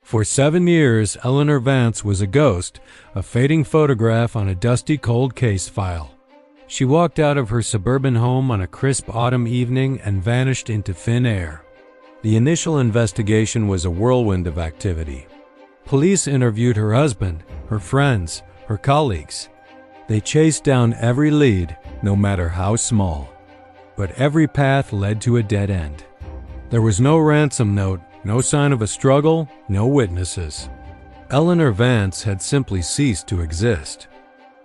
For 7 years, Eleanor Vance was a ghost, a fading photograph on a dusty cold case file. She walked out of her suburban home on a crisp autumn evening and vanished into thin air. The initial investigation was a whirlwind of activity. Police interviewed her husband, her friends, her colleagues. They chased down every lead, no matter how small. But every path led to a dead end. There was no ransom note, no sign of a struggle, no witnesses. Eleanor Vance had simply ceased to exist.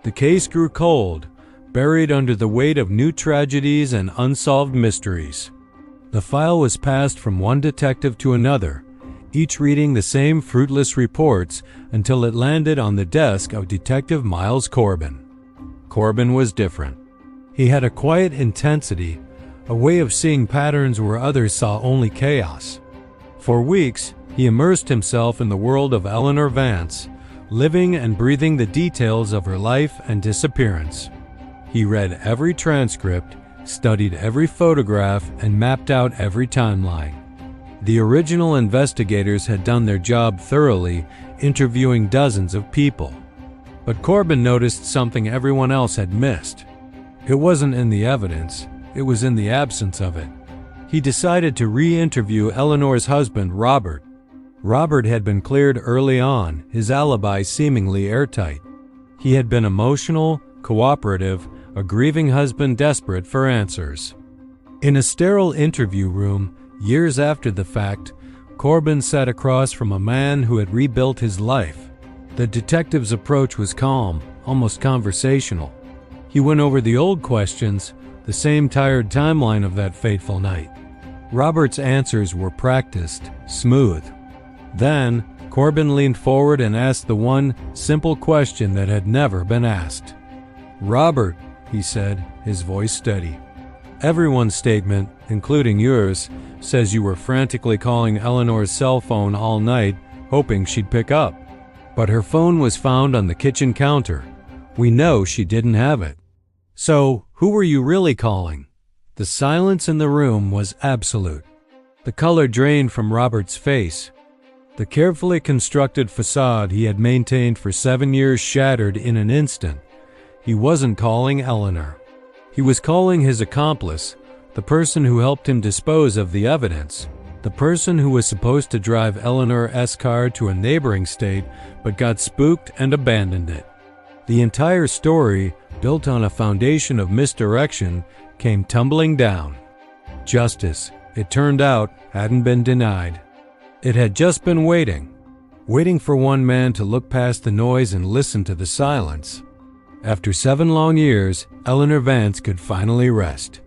The case grew cold, buried under the weight of new tragedies and unsolved mysteries. The file was passed from one detective to another, each reading the same fruitless reports until it landed on the desk of Detective Miles Corbin. Corbin was different. He had a quiet intensity, a way of seeing patterns where others saw only chaos. For weeks, he immersed himself in the world of Eleanor Vance, living and breathing the details of her life and disappearance. He read every transcript, studied every photograph, and mapped out every timeline. The original investigators had done their job thoroughly, interviewing dozens of people. But Corbin noticed something everyone else had missed. It wasn't in the evidence, it was in the absence of it. He decided to re-interview Eleanor's husband, Robert. Robert had been cleared early on, his alibi seemingly airtight. He had been emotional, cooperative, a grieving husband desperate for answers. In a sterile interview room, years after the fact, Corbin sat across from a man who had rebuilt his life. The detective's approach was calm, almost conversational. He went over the old questions, the same tired timeline of that fateful night. Robert's answers were practiced, smooth. Then, Corbin leaned forward and asked the one simple question that had never been asked. "Robert," he said, his voice steady, "everyone's statement, including yours, says you were frantically calling Eleanor's cell phone all night, hoping she'd pick up. But her phone was found on the kitchen counter. We know she didn't have it. So, who were you really calling?" The silence in the room was absolute. The color drained from Robert's face. The carefully constructed facade he had maintained for 7 years shattered in an instant. He wasn't calling Eleanor. He was calling his accomplice, the person who helped him dispose of the evidence, the person who was supposed to drive Eleanor's car to a neighboring state but got spooked and abandoned it. The entire story, built on a foundation of misdirection, came tumbling down. Justice, it turned out, hadn't been denied. It had just been waiting for one man to look past the noise and listen to the silence. After 7 long years, Eleanor Vance could finally rest.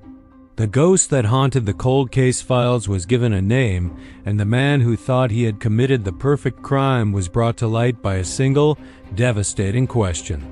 The ghost that haunted the cold case files was given a name, and the man who thought he had committed the perfect crime was brought to light by a single, devastating question.